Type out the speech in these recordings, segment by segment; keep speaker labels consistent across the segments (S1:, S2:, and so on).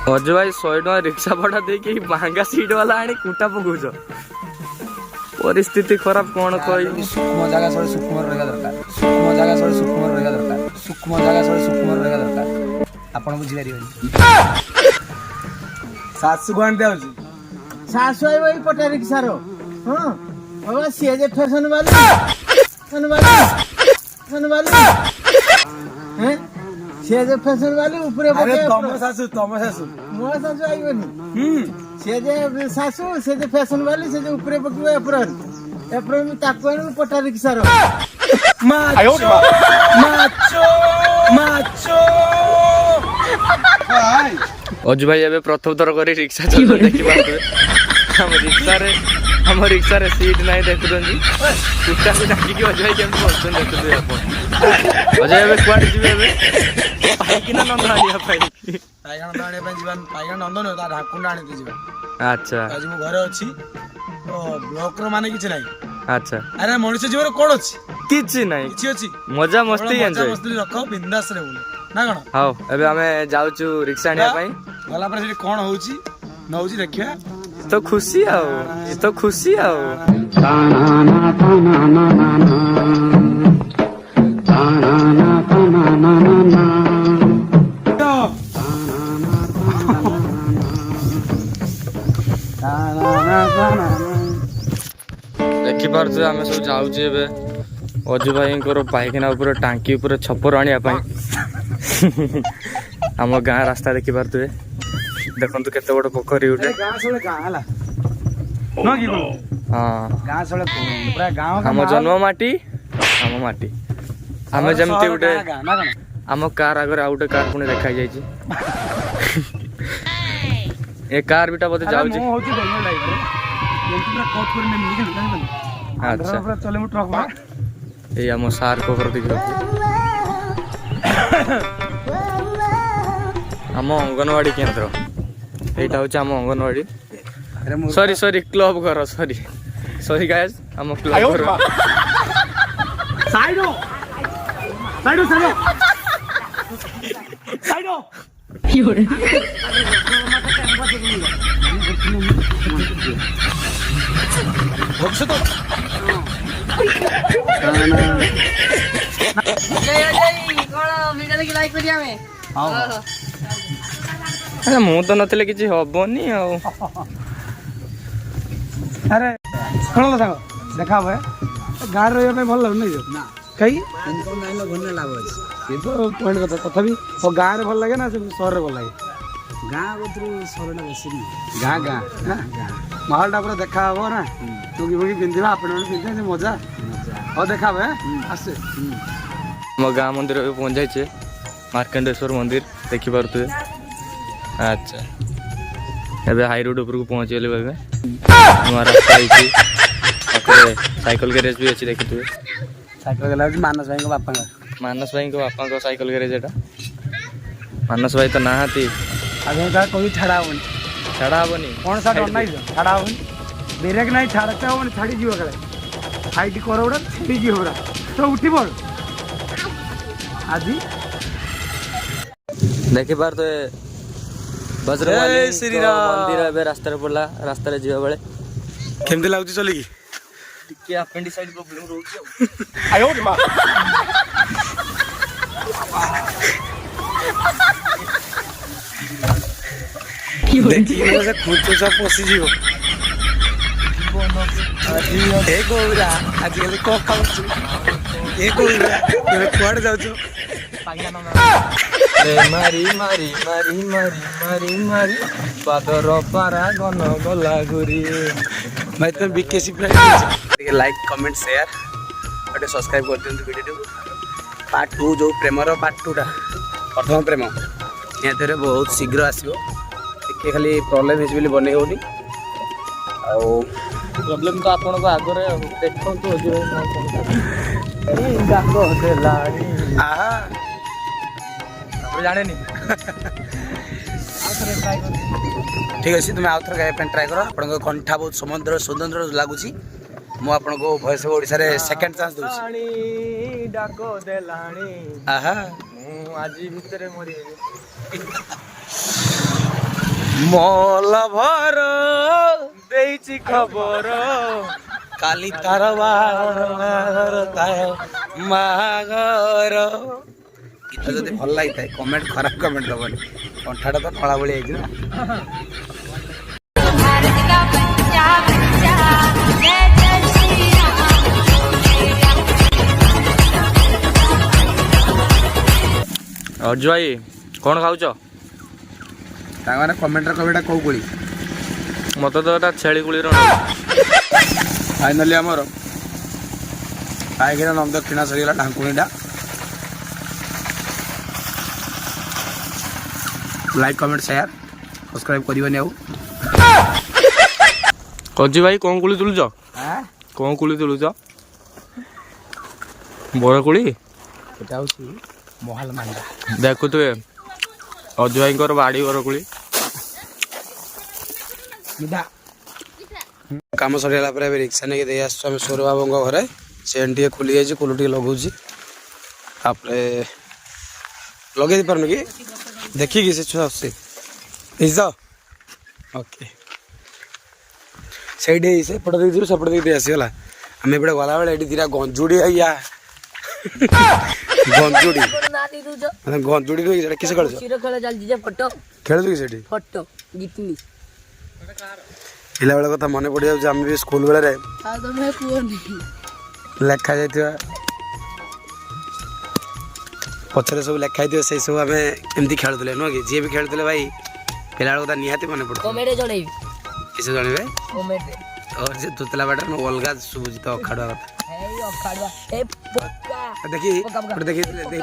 S1: अजय भाई 100 टका रिक्शा भड़ा देके महंगा सीट वाला आनी कुटा पकौछ परिस्थिति खराब कौन कही
S2: सूक्ष्म जगह सब सूक्ष्म रहा दरकार सूक्ष्म जगह सब सूक्ष्म रहा दरकार सूक्ष्म जगह सब सूक्ष्म रहा दरकार आपण बुझी पारिबेनी सासु कोन दे
S3: सासु आई वही पटा रिक्शा रो हां बाबा सी जे फैशन वाली हैं सी जे फैशन वाली ऊपर
S2: अरे तम सासु
S3: मोर सासु आई बनी सी जे सासु से जे फैशन वाली से जे ऊपर पकवे एप्रोन में ताकवन पटा रिक्शा रो
S2: माचो माचो हाय
S1: अजय भाई एबे प्रथम थर करी रिक्शा चल देखि बात हम रिक्शा रे सीट नहीं देखुन जी कुटा को डाकी के अजय भाई केम बसन देखु आपण अजय एबे क्वाड जिबे एबे पाइकिना नंदनालिया
S2: पाइगण जीवन पाइगण नंदन ता ढाकुंडा आनी ते जीवन
S1: अच्छा
S2: आज मु घरे अछि तो ब्लॉक रो माने किछ नाही
S1: अच्छा
S2: अरे मनुष्य जीवन कोन अछि
S1: किछि नहीं
S2: किछि अछि
S1: मजा मस्ती
S2: मजा मस्ती रखो बिंदास रे बोल ना कोन
S1: हाउ एबे हमें जाउछु रिक्शा आनिया पई
S2: गला पर सेठी कोन होउची नउची देखिया
S1: तो खुशी आओ ये तो खुशी आओ देखि पार जे हमें सब जाउ जे बे अजू भाई को पाइखाना ऊपर टांकी ऊपर छपर आनिया पई हम गाँ रास्ता देखि पार तुए देखंतु केते बड़ पोखरी उठे
S2: गां सोले गां हला न की बोल
S1: हां
S2: गां सोले पूरा गांव
S1: हम जन्म माटी हम माटी हमें जमती उठे
S2: ना कोन
S1: हम कार आगर आउटे कार पुणे देखाई जाई छी ए कार बिटा बोते जाउ छी
S2: मो होची दोनो लाइफ रे एंटी पूरा कट कर में निकल जाई
S1: अच्छा
S2: पूरा चले मु ट्रक में
S1: ए हम सार को कर दिखो हम अंगनवाड़ी केंद्र एटा होची हम अंगनवाड़ी सॉरी सॉरी क्लब घर सॉरी गाइस हम क्लब घर
S2: साइडो साइडो साइडो साइडो
S3: योरे
S2: भविष्य तो
S3: लाइक करिया में
S1: अरे मु तो नथिले किछि हबोनी आ
S2: अरे सुनो साग देखा भाई गाँ रही में भल लगे नहीं ना कहीं इनकम नहीं लो घूमने लाभ अच्छे ये तो पॉइंट कथा तथापि वो गाँ रे भल लगे ना शहर रे भल लगे गाँ को शहर ना बेसी गाँ गाँ माहौल पूरा देखा हम ना टुकी फुकी पिंधा आपण पिंधे मजा और देखा भाई आसे
S1: हम गाँ मंदिर पहुंच जाइए मार्कंडेश्वर मंदिर देखि पारुथे अच्छा एबे हाई रोड ऊपर को पहुंच गेले बाबे हमारा रास्ता आइछि पाखरे साइकिल गैरेज भी अछि देखितु
S2: साइकिल गला मानस भाई को बापा
S1: को साइकिल गैरेज एटा मानस भाई तो नाहाती
S2: आगे का कोई छाड़ा
S1: हबनी
S2: कौन सा डर नहीं छाड़ा हबनी ब्रेक नहीं छाड़ते हबनी छाड़ी जीव कले हाइट कर उड़ा छाड़ी जीव उड़ा तो उठी पड़ आजी
S1: देखि पार तो बजरंगबली श्री राम मंदिर एबे रास्ता रे पड़ला रास्ता रे जीवा बेले
S2: केमते लागुची चली की
S1: टिके अपेंडिसाइड प्रॉब्लम रहउची
S2: आयो रे मां देखी से खुद सब पसी जीव ए गोरा आज के को खाउछु ए गोरा तोरे कोड जाउछु
S1: मारी मारी मारी मारी मारी मारी पादर पारा गन गला गुरी
S2: भाई तुम BKC price like comment share और सब्सक्राइब कर दियंतु वीडियो को पार्ट 2 जो प्रेमर पार्ट 2 टा प्रथम प्रेम या तेरे बहुत शीघ्र आसीबो के खाली प्रॉब्लम हेस बोली बने होनी आ
S1: प्रॉब्लम तो आपन को आगरे देखो तो जो ए गाको देलानी
S2: आहा
S1: जाने नहीं
S2: ठीक अच्छे तुम्हें आउ थर गाइबा ट्राए कर आपन कंठा बहुत समुद्र स्वतंत्र लगुच मु आपन को वॉइस ऑफ ओडिसा रे सेकंड चांस दूची
S1: डाको देलानी
S2: आहा
S1: मु आजी भितरे मरी
S2: ମଲ ଭର ଦେଇଛି ଖବର କାଲି ତାର ବାହାଘର ତାର ମାଘର। ଗୀତ ଯଦି ଭଲ ଲାଗିଥାଏ କମେଣ୍ଟ ଖରାପ କମେଣ୍ଟ ଦବନି, କଣ୍ଠାଟା ତ କଳା ଭଳି ହେଇଛି ନା।
S4: भारत का बच्चा बच्चा जय जय श्री राम।
S1: ଅଜୁ ଭାଇ କ'ଣ ଖାଉଛ?
S2: ତାଙ୍କମାନେ କମେଣ୍ଟରେ କହିବେ ଏଟା କୋଉ କୋଳି।
S1: ମତେ ତ ଏଟା ଛେଳି କୁଳିର
S2: ଫାଇନାଲି ଆମର ପାଇକିନା ନନ୍ଦ କିଣା ସରିଗଲା ଢାଙ୍କୁଣିଟା। ଲାଇକ୍ କମେଣ୍ଟ ସେୟାର ସବସ୍କ୍ରାଇବ କରିବନି ଆଉ।
S1: ଅଜୁ ଭାଇ କ'ଣ କୁଳି ତୁଳୁଛ? କ'ଣ କୁଳି ତୁଳୁଛ? ବର କୁଳି
S2: ଏଟା ହଉଛି ମହାଲ ମାଣ୍ଡା।
S1: ଦେଖୁଥିବେ ଅଜୁ ଭାଇଙ୍କର ବାଡ଼ି ବର କୁଳି।
S2: କାମ ସରିଗଲା ପରେ ଏବେ ରିକ୍ସା ନେଇକି ଦେଇ ଆସୁଛୁ ଆମେ ସୌର ବାବୁଙ୍କ ଘରେ। ଚେନ୍ ଟିକେ ଖୋଲି ଯାଇଛି, କୁଲୁ ଟିକେ ଲଗାଉଛି। ତାପରେ ଲଗେଇ ଦେଇପାରୁନି କି ଦେଖିକି ସେ ଛୁଆ ଆସୁଛି ତ ଓକେ। ସେଇଠି ସେପଟେ ଦେଇଥିବୁ ସେପଟେ ଦେଇକି ଦେଇ ଆସିଗଲା। ଆମେ ଏପଟେ ଗଲାବେଳେ ଏଠି ଦିଟା ଗଞ୍ଜୁଡ଼ି ଆଜ୍ଞା ଗଞ୍ଜୁଡ଼ି ମାନେ ଗଞ୍ଜୁଡ଼ି ନୁହେଁ ସେଟା କିସ ଖେଳୁଛ? ଖେଳୁଛୁ କି ସେଠି? ପିଲାବେଳେ କଥା ମନେ ପଡ଼ିଯାଉଛି। ଆମେ ବି ସ୍କୁଲ ବେଳରେ ଲେଖା ଯାଇଥିବା ପଛରେ ସବୁ ଲେଖା ହେଇଥିବ ସେଇ ସବୁ ଆମେ ଏମିତି ଖେଳୁଥିଲେ ନୁହଁ କି? ଯିଏ ବି ଖେଳୁଥିଲେ ଭାଇ ପିଲାବେଳେ କଥା ନିହାତି ମନେ ପଡ଼ୁଛି। କିସ ଜଣିବେ ଯେ ତୁତଲା ବାଟ ଅଲଗା ଶୁଭୁଛି ତ ଅଖାଡ଼ୁଆ କଥା। ଦେଖି ଦେଖି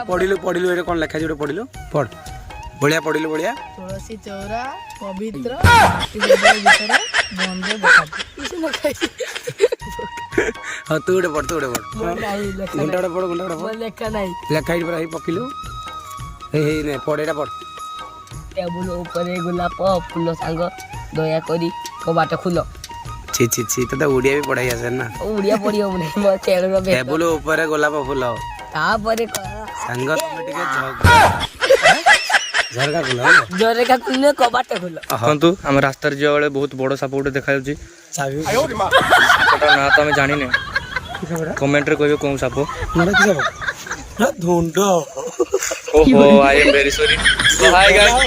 S2: ପଢିଲୁ ପଢିଲୁ ଏଇଟା କ'ଣ ଲେଖା ଅଛି ଗୋଟେ ପଢିଲୁ ପଢ ବଢିଆ ପଢିଲୁ ବଢିଆ।
S5: ତୁଳସୀ ଚଉରା ପବିତ୍ର
S2: ହଁ ତୁ ଗୋଟେ ପଢ ଘଣ୍ଟା ଗୋଟେ ପଢ
S5: ଲେଖା ନାହିଁ।
S2: ଲେଖା ହେଇଛି ପୁରା ହେଇ ପକିଲୁ ହେଇ ନେ ପଢ ଏଇଟା ପଢ।
S5: ଟେବୁଲ ଉପରେ ଗୋଲାପ ଫୁଲ ସାଙ୍ଗ ଦୟାକରି କବାଟ ଖୋଲ।
S2: ଛି ଛି ଛି ତତେ ଓଡ଼ିଆ ବି ପଢାଇ ଆସେ ନା?
S5: ଓଡ଼ିଆ ପଢି ହବନି ମୋ ଖେଳର
S2: ଟେବୁଲ ଉପରେ ଗୋଲାପ ଫୁଲ
S5: ତାପରେ
S2: ସାଙ୍ଗ ତମେ ଟିକେ ଝରକା ଖୋଲ
S5: ଝରକା ଖୋଲିଲେ କବାଟ ଖୋଲ।
S1: ଦେଖନ୍ତୁ ଆମେ ରାସ୍ତାରେ ଯିବା ବେଳେ ବହୁତ ବଡ଼ ସାପ ଗୋଟେ ଦେଖାଯାଉଛି। ସାପଟା ନାଁ ତ ଆମେ ଜାଣିନେ, କମେଣ୍ଟରେ କହିବେ କେଉଁ ସାପ।
S2: ଧୁଣ୍ଡ
S1: ଓହୋ I M very sorry. High guys.